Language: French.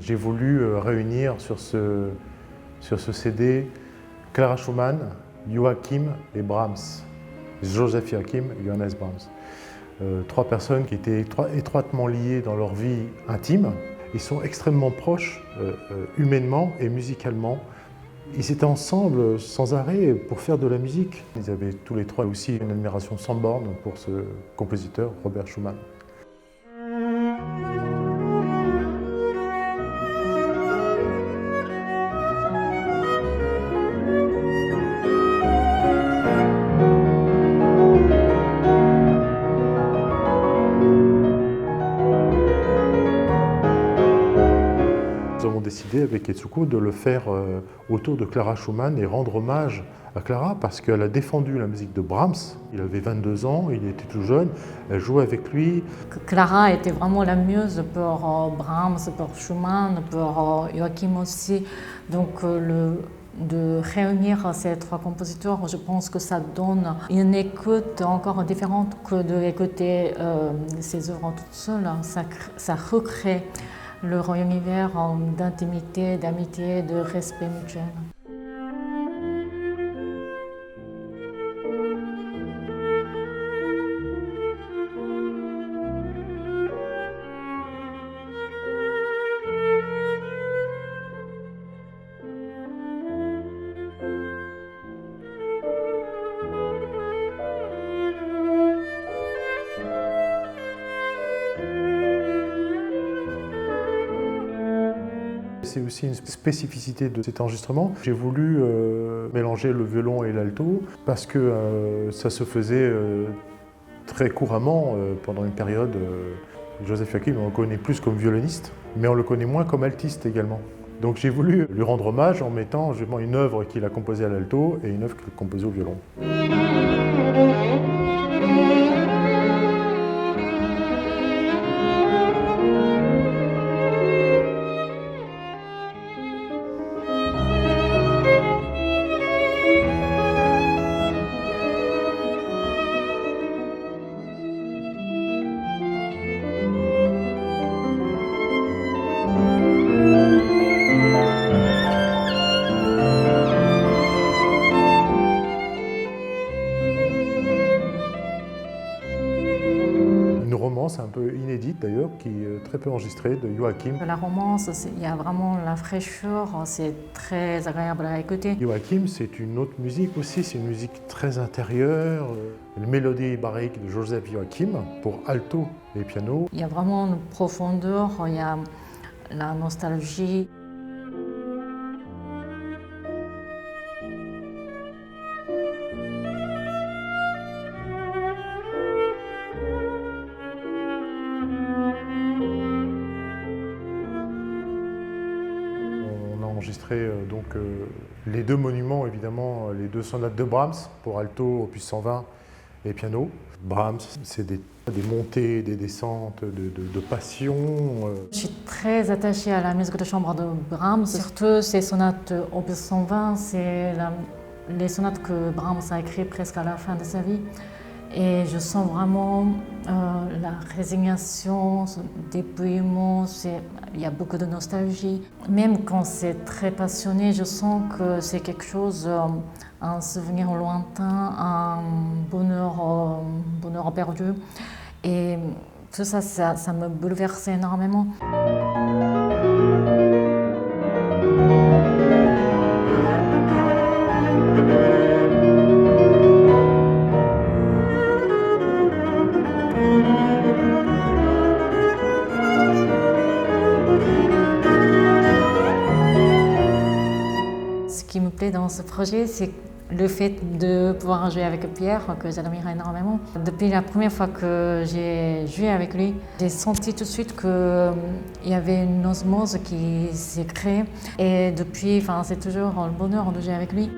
J'ai voulu réunir sur ce CD Clara Schumann, Joachim et Brahms. Joseph Joachim et Johannes Brahms. Trois personnes qui étaient étroitement liées dans leur vie intime. Ils sont extrêmement proches humainement et musicalement. Ils étaient ensemble sans arrêt pour faire de la musique. Ils avaient tous les trois aussi une admiration sans borne pour ce compositeur, Robert Schumann. Nous avons décidé avec Etsuko de le faire autour de Clara Schumann et rendre hommage à Clara parce qu'elle a défendu la musique de Brahms. Il avait 22 ans, il était tout jeune, elle jouait avec lui. Clara était vraiment la muse pour Brahms, pour Schumann, pour Joachim aussi. Donc de réunir ces trois compositeurs, je pense que ça donne une écoute encore différente que d'écouter ces œuvres toutes seules. Ça recrée leur univers d'intimité, d'amitié, de respect mutuel. C'est aussi une spécificité de cet enregistrement. J'ai voulu mélanger le violon et l'alto parce que ça se faisait très couramment pendant une période. Joseph Joachim, on le connaît plus comme violoniste, mais on le connaît moins comme altiste également. Donc j'ai voulu lui rendre hommage en mettant justement une œuvre qu'il a composée à l'alto et une œuvre qu'il a composée au violon. Une romance un peu inédite d'ailleurs, qui est très peu enregistrée, de Joachim. La romance, il y a vraiment la fraîcheur, c'est très agréable à écouter. Joachim, c'est une autre musique aussi, c'est une musique très intérieure. Une mélodie baroque de Joseph Joachim pour alto et piano. Il y a vraiment une profondeur, il y a la nostalgie. On a enregistré les deux monuments, évidemment, les deux sonates de Brahms pour alto, opus 120 et piano. Brahms, c'est des montées, des descentes, de passion. Je suis très attachée à la musique de chambre de Brahms, surtout ces sonates opus 120, c'est les sonates que Brahms a écrites presque à la fin de sa vie. Et je sens vraiment la résignation, le dépouillement, il y a beaucoup de nostalgie. Même quand c'est très passionné, je sens que c'est quelque chose, un souvenir lointain, un bonheur perdu. Et tout ça, ça me bouleverse énormément. Ce qui me plaît dans ce projet, c'est le fait de pouvoir jouer avec Pierre, que j'admire énormément. Depuis la première fois que j'ai joué avec lui, j'ai senti tout de suite qu'il y avait une osmose qui s'est créée. Et depuis, c'est toujours le bonheur de jouer avec lui.